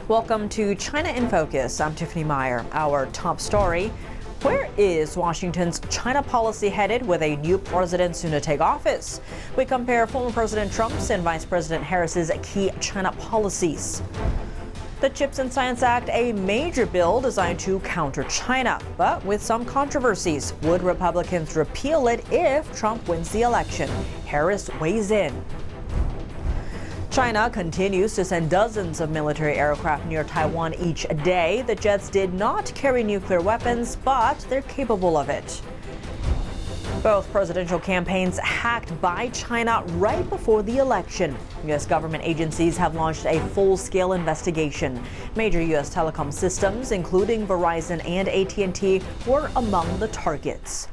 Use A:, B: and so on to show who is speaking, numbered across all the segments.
A: Welcome to China in Focus. I'm Tiffany Meyer. Our top story: where is Washington's China policy headed with a new president soon to take office? We compare former President Trump's and Vice President Harris's key China policies. The CHIPS and Science Act, a major bill designed to counter China, but with some controversies. Would Republicans repeal it if Trump wins the election? Harris weighs in. China continues to send dozens of military aircraft near Taiwan each day. The jets did not carry nuclear weapons, but they're capable of it. Both presidential campaigns hacked by China right before the election. U.S. government agencies have launched a full-scale investigation. Major U.S. telecom systems, including Verizon and AT&T, were among the targets.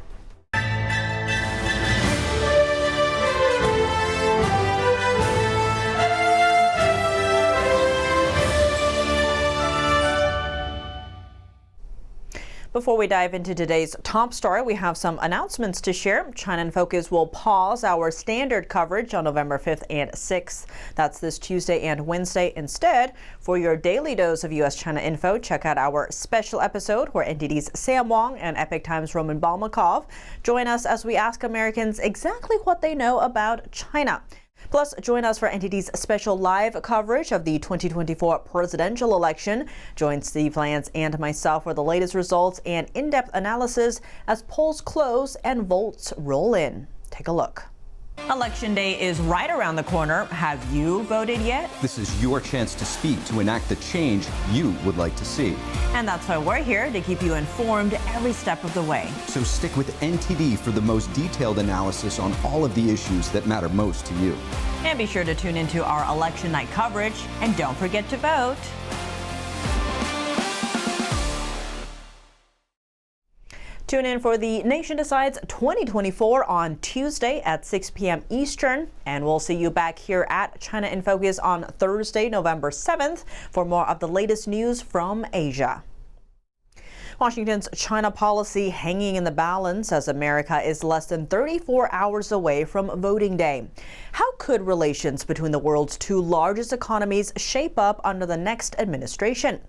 A: Before we dive into today's top story, we have some announcements to share. China in Focus will pause our standard coverage on November 5th and 6th. That's this Tuesday and Wednesday. Instead, for your daily dose of U.S. China info, check out our special episode where NTD's Sam Wong and Epoch Times' Roman Balmakov join us as we ask Americans exactly what they know about China. Plus, join us for NTD's special live coverage of the 2024 presidential election. Join Steve Lance and myself for the latest results and in-depth analysis as polls close and votes roll in. Take a look. Election day is right around the corner. Have you voted yet?
B: This is your chance to speak, to enact the change you would like to see.
A: And that's why we're here, to keep you informed every step of the way.
B: So stick with NTD for the most detailed analysis on all of the issues that matter most to you.
A: And be sure to tune into our election night coverage. And don't forget to vote. Tune in for the Nation Decides 2024 on Tuesday at 6 p.m. Eastern. And we'll see you back here at China in Focus on Thursday, November 7th for more of the latest news from Asia. Washington's China policy hanging in the balance as America is less than 34 hours away from voting day. How could relations between the world's two largest economies shape up under the next administration?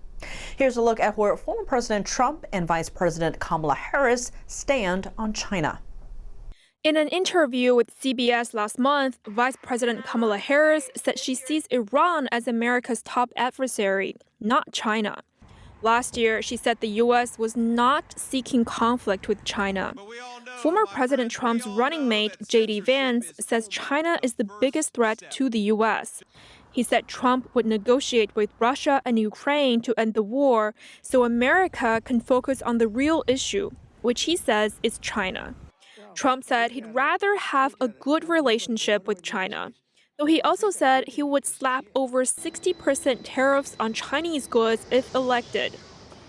A: Here's a look at where former President Trump and Vice President Kamala Harris stand on China.
C: In an interview with CBS last month, Vice President Kamala Harris said she sees Iran as America's top adversary, not China. Last year, she said the U.S. was not seeking conflict with China. Former President Trump's running mate, J.D. Vance, says China is the biggest threat to the U.S. He said Trump would negotiate with Russia and Ukraine to end the war so America can focus on the real issue, which he says is China. Trump said he'd rather have a good relationship with China, though he also said he would slap over 60% tariffs on Chinese goods if elected.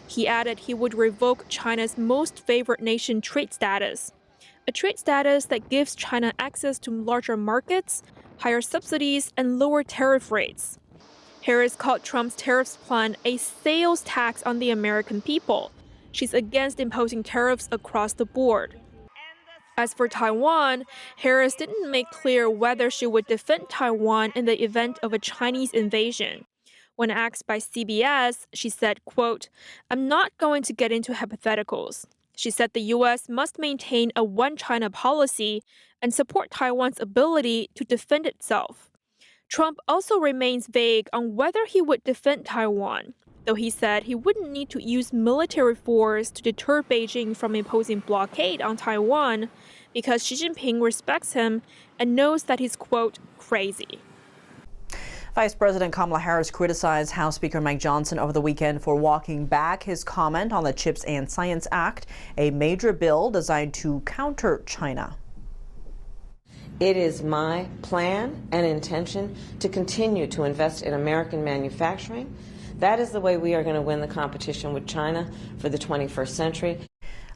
C: He added he would revoke China's most favored nation trade status, a trade status that gives China access to larger markets, higher subsidies, and lower tariff rates. Harris called Trump's tariffs plan a sales tax on the American people. She's against imposing tariffs across the board. As for Taiwan, Harris didn't make clear whether she would defend Taiwan in the event of a Chinese invasion. When asked by CBS, she said, quote, "I'm not going to get into hypotheticals." She said the U.S. must maintain a one-China policy and support Taiwan's ability to defend itself. Trump also remains vague on whether he would defend Taiwan, though he said he wouldn't need to use military force to deter Beijing from imposing blockade on Taiwan because Xi Jinping respects him and knows that he's, quote, crazy.
A: Vice President Kamala Harris criticized House Speaker Mike Johnson over the weekend for walking back his comment on the CHIPS and Science Act, a major bill designed to counter China.
D: It is my plan and intention to continue to invest in American manufacturing. That is the way we are going to win the competition with China for the 21st century.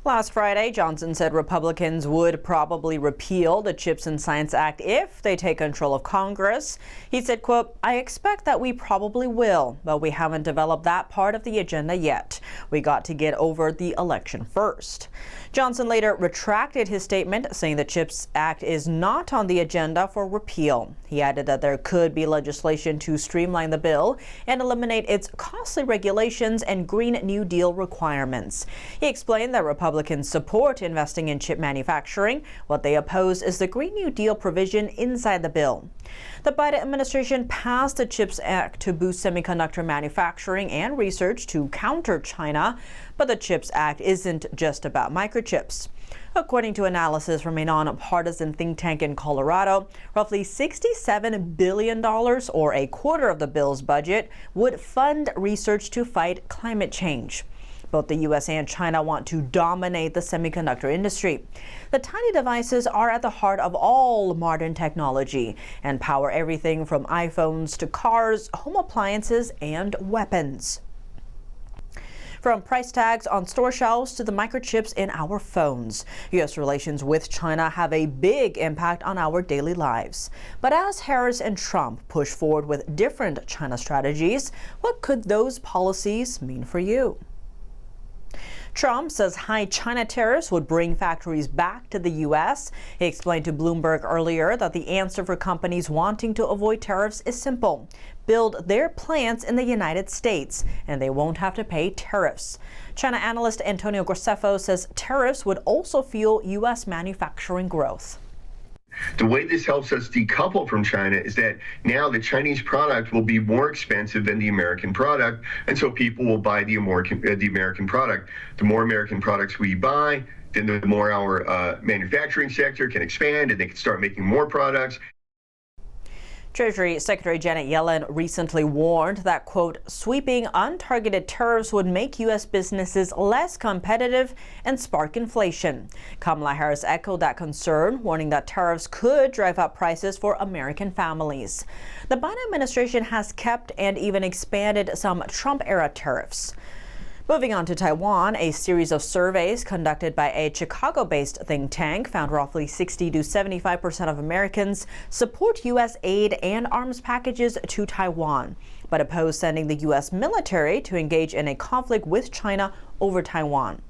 A: Last Friday, Johnson said Republicans would probably repeal the CHIPS and Science Act if they take control of Congress. He said, quote, "I expect that we probably will, but we haven't developed that part of the agenda yet. We got to get over the election first." Johnson later retracted his statement, saying the CHIPS Act is not on the agenda for repeal. He added that there could be legislation to streamline the bill and eliminate its costly regulations and Green New Deal requirements. He explained that Republicans support investing in chip manufacturing. What they oppose is the Green New Deal provision inside the bill. The Biden administration passed the CHIPS Act to boost semiconductor manufacturing and research to counter China. But the CHIPS Act isn't just about microchips. According to analysis from a nonpartisan think tank in Colorado, roughly $67 billion, or a quarter of the bill's budget, would fund research to fight climate change. Both the U.S. and China want to dominate the semiconductor industry. The tiny devices are at the heart of all modern technology and power everything from iPhones to cars, home appliances, and weapons. From price tags on store shelves to the microchips in our phones, U.S. relations with China have a big impact on our daily lives. But as Harris and Trump push forward with different China strategies, what could those policies mean for you? Trump says high China tariffs would bring factories back to the U.S. He explained to Bloomberg earlier that the answer for companies wanting to avoid tariffs is simple: build their plants in the United States, and they won't have to pay tariffs. China analyst Antonio Graceffo says tariffs would also fuel U.S. manufacturing growth.
E: The way this helps us decouple from China is that now the Chinese product will be more expensive than the American product, and so people will buy the American product. The more American products we buy, then the more our manufacturing sector can expand and they can start making more products.
A: Treasury Secretary Janet Yellen recently warned that, quote, sweeping untargeted tariffs would make U.S. businesses less competitive and spark inflation. Kamala Harris echoed that concern, warning that tariffs could drive up prices for American families. The Biden administration has kept and even expanded some Trump-era tariffs. Moving on to Taiwan, a series of surveys conducted by a Chicago-based think tank found roughly 60 to 75% of Americans support U.S. aid and arms packages to Taiwan, but oppose sending the U.S. military to engage in a conflict with China over Taiwan.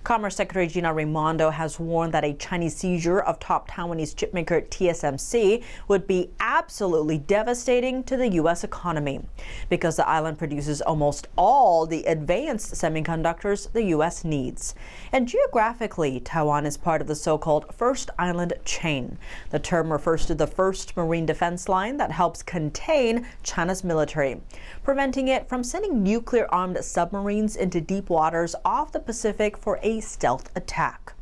A: Commerce Secretary Gina Raimondo has warned that a Chinese seizure of top Taiwanese chipmaker TSMC would be absolutely devastating to the U.S. economy because the island produces almost all the advanced semiconductors the U.S. needs. And geographically, Taiwan is part of the so-called First Island Chain. The term refers to the first marine defense line that helps contain China's military, preventing it from sending nuclear-armed submarines into deep waters off the Pacific for a stealth attack.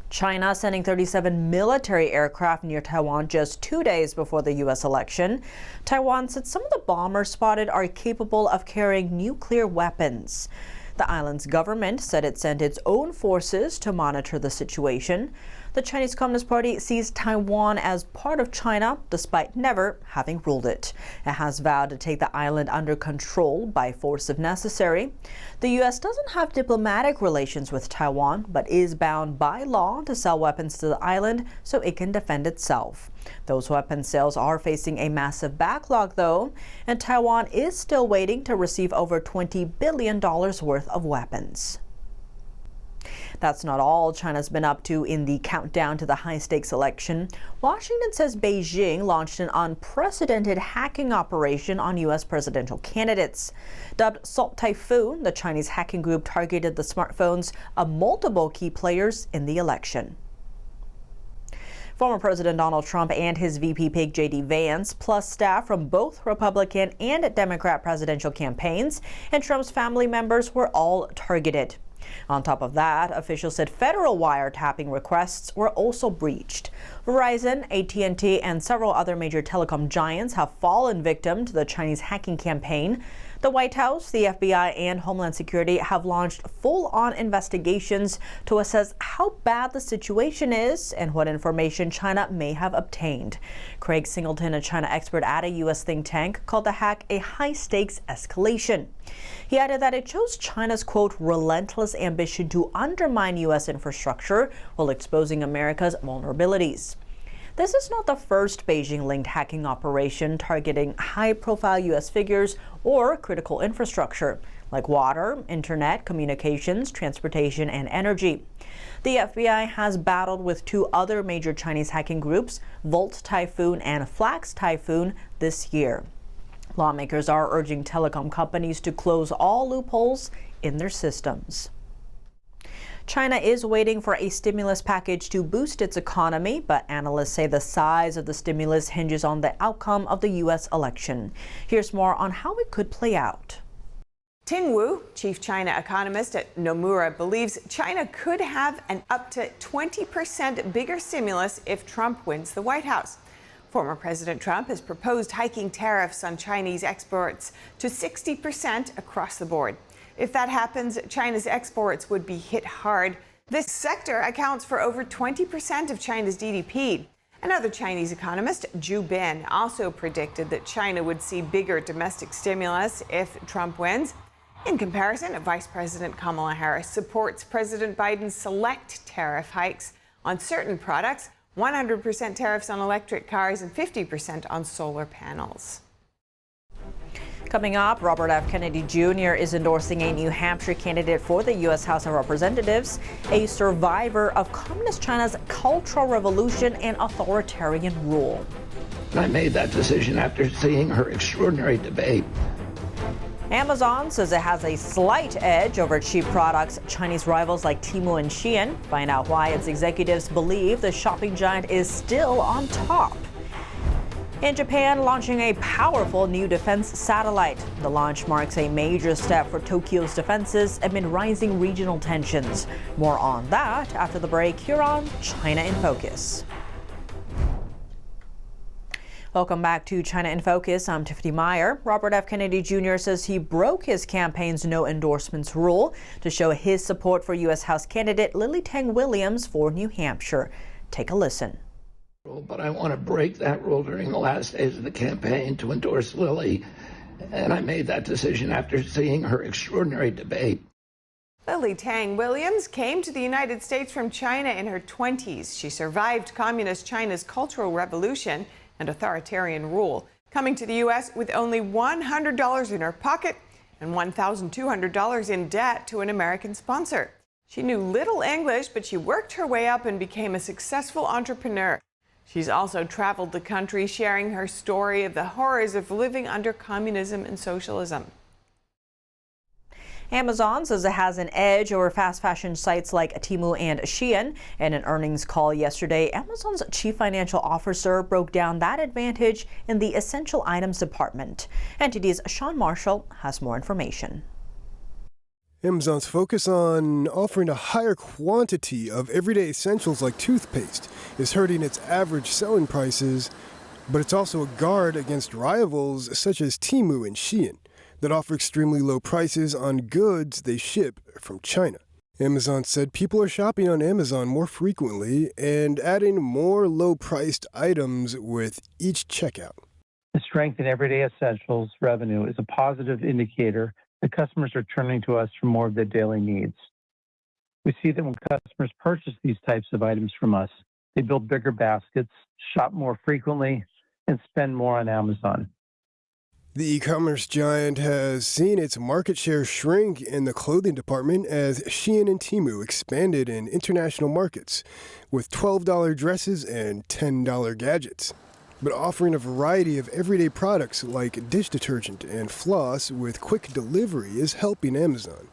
A: China sending 37 military aircraft near Taiwan just 2 days before the U.S. election. Taiwan said some of the bombers spotted are capable of carrying nuclear weapons. The island's government said it sent its own forces to monitor the situation. The Chinese Communist Party sees Taiwan as part of China, despite never having ruled it. It has vowed to take the island under control by force if necessary. The U.S. doesn't have diplomatic relations with Taiwan, but is bound by law to sell weapons to the island so it can defend itself. Those weapon sales are facing a massive backlog, though, and Taiwan is still waiting to receive over $20 billion worth of weapons. That's not all China's been up to in the countdown to the high-stakes election. Washington says Beijing launched an unprecedented hacking operation on U.S. presidential candidates. Dubbed Salt Typhoon, the Chinese hacking group targeted the smartphones of multiple key players in the election. Former President Donald Trump and his VP pick J.D. Vance, plus staff from both Republican and Democrat presidential campaigns, and Trump's family members were all targeted. On top of that, officials said federal wiretapping requests were also breached. Verizon, AT&T, and several other major telecom giants have fallen victim to the Chinese hacking campaign. The White House, the FBI, and Homeland Security have launched full-on investigations to assess how bad the situation is and what information China may have obtained. Craig Singleton, a China expert at a U.S. think tank, called the hack a high-stakes escalation. He added that it shows China's, quote, relentless ambition to undermine U.S. infrastructure while exposing America's vulnerabilities. This is not the first Beijing-linked hacking operation targeting high-profile U.S. figures or critical infrastructure, like water, internet, communications, transportation, and energy. The FBI has battled with two other major Chinese hacking groups, Volt Typhoon and Flax Typhoon, this year. Lawmakers are urging telecom companies to close all loopholes in their systems. China is waiting for a stimulus package to boost its economy, but analysts say the size of the stimulus hinges on the outcome of the U.S. election. Here's more on how it could play out.
F: Temu, chief China economist at Nomura, believes China could have an up to 20% bigger stimulus if Trump wins the White House. Former President Trump has proposed hiking tariffs on Chinese exports to 60% across the board. If that happens, China's exports would be hit hard. This sector accounts for over 20% of China's GDP. Another Chinese economist, Zhu Bin, also predicted that China would see bigger domestic stimulus if Trump wins. In comparison, Vice President Kamala Harris supports President Biden's select tariff hikes on certain products, 100% tariffs on electric cars and 50% on solar panels.
A: Coming up, Robert F. Kennedy Jr. is endorsing a New Hampshire candidate for the U.S. House of Representatives, a survivor of Communist China's Cultural Revolution and authoritarian rule.
G: I made that decision after seeing her extraordinary debate.
A: Amazon says it has a slight edge over cheap products Chinese rivals like Temu and SHEIN. Find out why its executives believe the shopping giant is still on top. In Japan, launching a powerful new defense satellite. The launch marks a major step for Tokyo's defenses amid rising regional tensions. More on that after the break here on China in Focus. Welcome back to China in Focus. I'm Tiffany Meyer. Robert F. Kennedy Jr. says he broke his campaign's no endorsements rule to show his support for U.S. House candidate Lily Tang Williams for New Hampshire. Take a listen.
G: But I want to break that rule during the last days of the campaign to endorse Lily. And I made that decision after seeing her extraordinary debate.
F: Lily Tang Williams came to the United States from China in her 20s. She survived Communist China's Cultural Revolution and authoritarian rule, coming to the U.S. with only $100 in her pocket and $1,200 in debt to an American sponsor. She knew little English, but she worked her way up and became a successful entrepreneur. She's also traveled the country sharing her story of the horrors of living under communism and socialism.
A: Amazon says it has an edge over fast fashion sites like Temu and SHEIN. In an earnings call yesterday, Amazon's chief financial officer broke down that advantage in the essential items department. NTD's Sean Marshall has more information.
H: Amazon's focus on offering a higher quantity of everyday essentials like toothpaste is hurting its average selling prices, but it's also a guard against rivals such as Temu and SHEIN that offer extremely low prices on goods they ship from China. Amazon said people are shopping on Amazon more frequently and adding more low-priced items with each checkout.
I: The strength in everyday essentials revenue is a positive indicator that customers are turning to us for more of their daily needs. We see that when customers purchase these types of items from us, they build bigger baskets, shop more frequently, and spend more on Amazon.
H: The e-commerce giant has seen its market share shrink in the clothing department as SHEIN and Temu expanded in international markets with $12 dresses and $10 gadgets. But offering a variety of everyday products like dish detergent and floss with quick delivery is helping Amazon.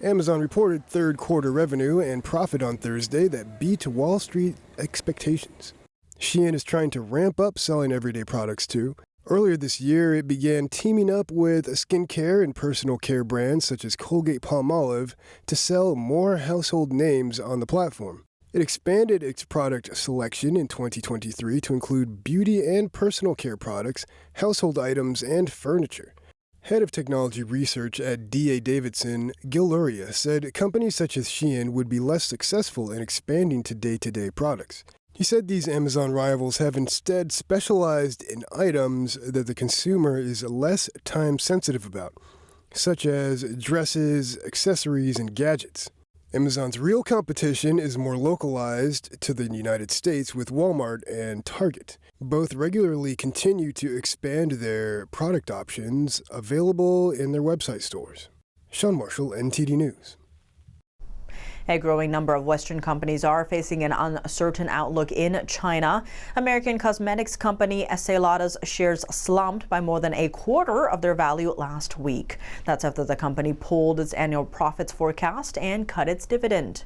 H: Amazon reported third quarter revenue and profit on Thursday that beat Wall Street expectations. SHEIN is trying to ramp up selling everyday products too. Earlier this year, it began teaming up with skincare and personal care brands such as Colgate-Palmolive to sell more household names on the platform. It expanded its product selection in 2023 to include beauty and personal care products, household items, and furniture. Head of technology research at D.A. Davidson, Gil Luria, said companies such as SHEIN would be less successful in expanding to day-to-day products. He said these Amazon rivals have instead specialized in items that the consumer is less time-sensitive about, such as dresses, accessories, and gadgets. Amazon's real competition is more localized to the United States with Walmart and Target. Both regularly continue to expand their product options available in their website stores. Sean Marshall, NTD News.
A: A growing number of Western companies are facing an uncertain outlook in China. American cosmetics company Estee Lauder's shares slumped by more than a quarter of their value last week. That's after the company pulled its annual profits forecast and cut its dividend.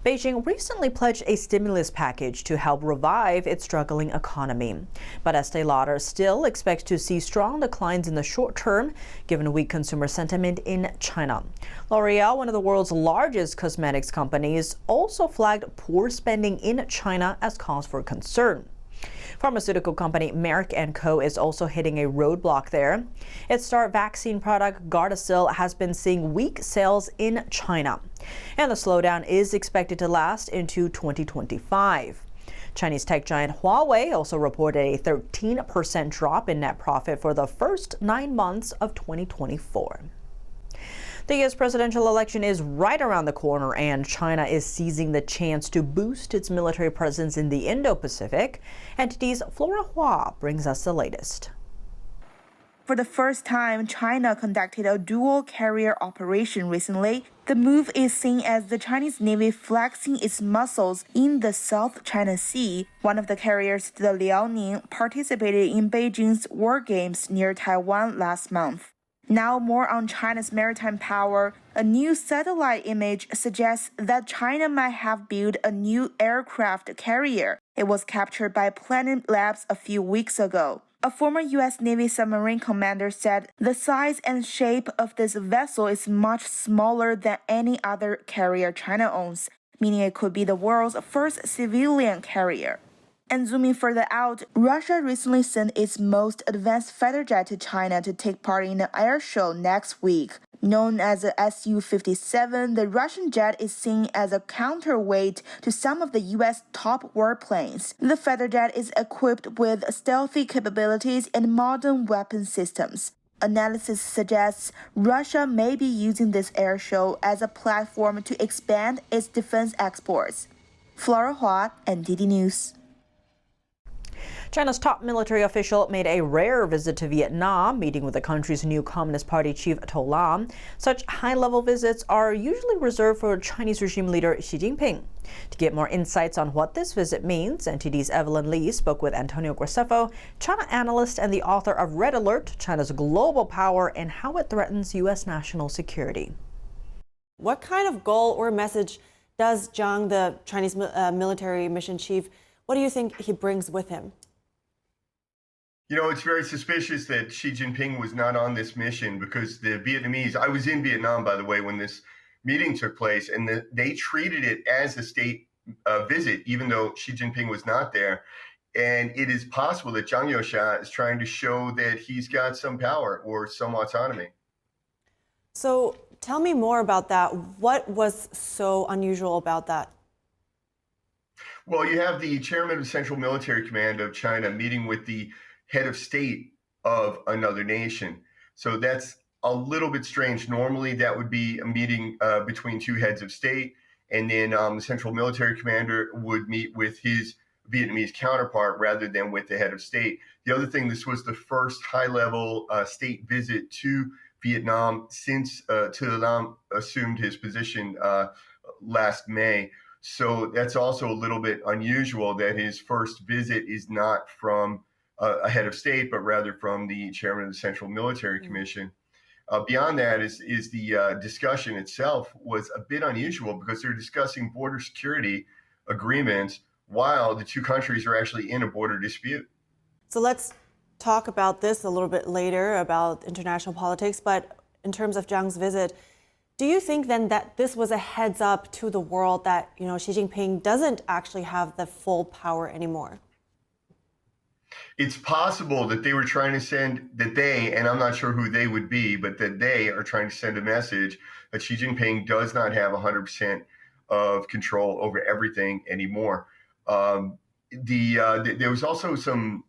A: Beijing recently pledged a stimulus package to help revive its struggling economy. But Estee Lauder still expects to see strong declines in the short term, given weak consumer sentiment in China. L'Oreal, one of the world's largest cosmetics companies, also flagged poor spending in China as cause for concern. Pharmaceutical company Merck & Co. is also hitting a roadblock there. Its star vaccine product Gardasil has been seeing weak sales in China, and the slowdown is expected to last into 2025. Chinese tech giant Huawei also reported a 13% drop in net profit for the first 9 months of 2024. The U.S. presidential election is right around the corner, and China is seizing the chance to boost its military presence in the Indo-Pacific. NTD's Flora Hua brings us the latest.
J: For the first time, China conducted a dual-carrier operation recently. The move is seen as the Chinese Navy flexing its muscles in the South China Sea. One of the carriers, the Liaoning, participated in Beijing's war games near Taiwan last month. Now more on China's maritime power. A new satellite image suggests that China might have built a new aircraft carrier. It was captured by Planet Labs a few weeks ago. A former U.S. Navy submarine commander said the size and shape of this vessel is much smaller than any other carrier China owns, meaning it could be the world's first civilian carrier. And zooming further out, Russia recently sent its most advanced fighter jet to China to take part in an air show next week. Known as the Su-57, the Russian jet is seen as a counterweight to some of the U.S. top warplanes. The fighter jet is equipped with stealthy capabilities and modern weapon systems. Analysis suggests Russia may be using this air show as a platform to expand its defense exports. Flora Hua, NTD News.
A: China's top military official made a rare visit to Vietnam, meeting with the country's new Communist Party chief To Lam. Such high-level visits are usually reserved for Chinese regime leader Xi Jinping. To get more insights on what this visit means, NTD's Evelyn Lee spoke with Antonio Graceffo, China analyst and the author of Red Alert, China's Global Power and How It Threatens U.S. National Security.
K: What kind of goal or message does Zhang, the Chinese military mission chief, what do you think he brings with him?
E: You know, it's very suspicious that Xi Jinping was not on this mission because the Vietnamese, I was in Vietnam, by the way, when this meeting took place, and they treated it as a state visit, even though Xi Jinping was not there. And it is possible that Zhang Youxia is trying to show that he's got some power or some autonomy.
K: So tell me more about that. What was so unusual about that?
E: Well, you have the chairman of Central Military Command of China meeting with the head of state of another nation. So that's a little bit strange. Normally, that would be a meeting between two heads of state, and then the Central Military Commander would meet with his Vietnamese counterpart rather than with the head of state. The other thing, this was the first high-level state visit to Vietnam since To Lam assumed his position last May. So that's also a little bit unusual that his first visit is not from a head of state, but rather from the chairman of the Central Military Commission. Beyond that is the discussion itself was a bit unusual because they're discussing border security agreements while the two countries are actually in a border dispute.
K: So let's talk about this a little bit later, about international politics. But in terms of Zhang's visit, do you think then that this was a heads up to the world that, Xi Jinping doesn't actually have the full power anymore?
E: It's possible that they were trying to send that they, and I'm not sure who they would be, but that they are trying to send a message that Xi Jinping does not have 100% of control over everything anymore. There was also some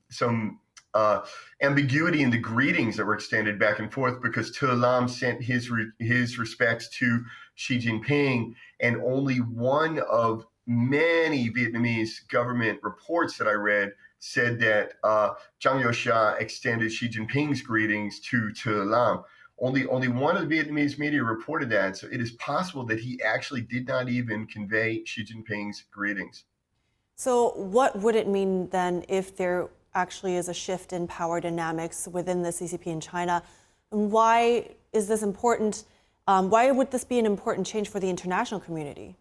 E: ambiguity in the greetings that were extended back and forth, because Tu Lam sent his respects to Xi Jinping, and only one of many Vietnamese government reports that I read said that Zhang Youxia extended Xi Jinping's greetings to Tu Lam. Only one of the Vietnamese media reported that, so it is possible that he actually did not even convey Xi Jinping's greetings.
K: So what would it mean then if there actually is a shift in power dynamics within the CCP in China? And why is this important? Why would this be an important change for the international community?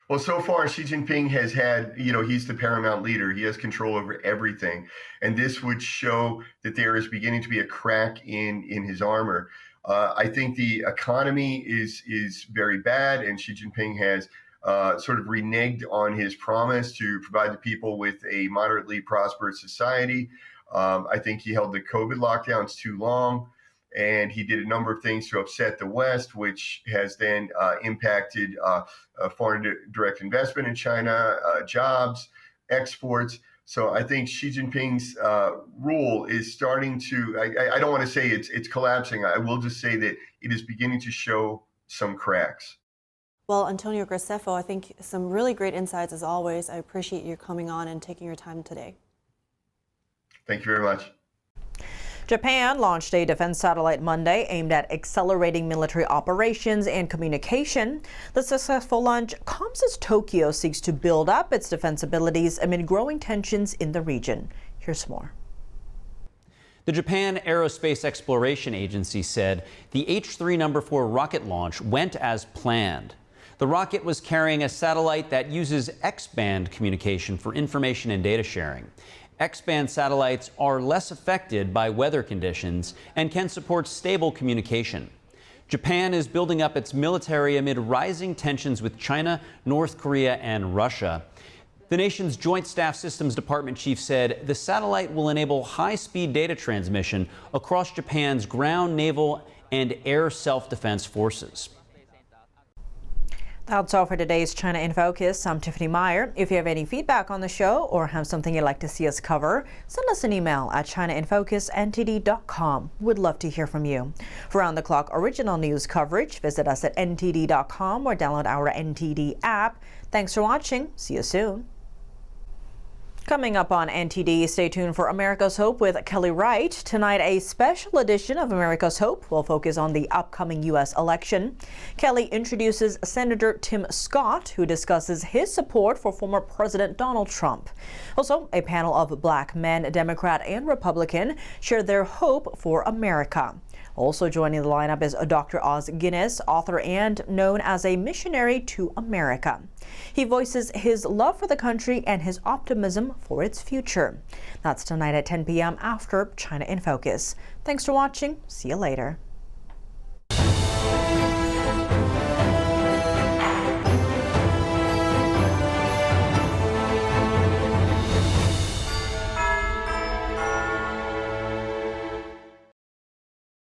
E: Well, so far, Xi Jinping has had, he's the paramount leader. He has control over everything. And this would show that there is beginning to be a crack in his armor. I think the economy is very bad, and Xi Jinping has sort of reneged on his promise to provide the people with a moderately prosperous society. I think he held the COVID lockdowns too long, and he did a number of things to upset the West, which has then impacted foreign direct investment in China, jobs, exports. So I think Xi Jinping's rule is starting to, I don't want to say it's collapsing. I will just say that it is beginning to show some cracks.
K: Well, Antonio Graceffo, I think some really great insights as always. I appreciate you coming on and taking your time today.
E: Thank you very much.
A: Japan launched a defense satellite Monday aimed at accelerating military operations and communication. The successful launch comes as Tokyo seeks to build up its defense abilities amid growing tensions in the region. Here's more.
L: The Japan Aerospace Exploration Agency said the H-3 No. 4 rocket launch went as planned. The rocket was carrying a satellite that uses X-band communication for information and data sharing. X-band satellites are less affected by weather conditions and can support stable communication. Japan is building up its military amid rising tensions with China, North Korea, and Russia. The nation's Joint Staff Systems Department chief said the satellite will enable high-speed data transmission across Japan's ground, naval, and air self-defense forces.
A: That's all for today's China in Focus. I'm Tiffany Meyer. If you have any feedback on the show or have something you'd like to see us cover, send us an email at chinainfocusntd.com. We'd love to hear from you. For round-the-clock original news coverage, visit us at ntd.com or download our NTD app. Thanks for watching. See you soon. Coming up on NTD, stay tuned for America's Hope with Kelly Wright. Tonight, a special edition of America's Hope will focus on the upcoming U.S. election. Kelly introduces Senator Tim Scott, who discusses his support for former President Donald Trump. Also, a panel of black men, Democrat and Republican, share their hope for America. Also joining the lineup is Dr. Oz Guinness, author and known as a missionary to America. He voices his love for the country and his optimism for its future. That's tonight at 10 p.m. after China in Focus. Thanks for watching. See you later.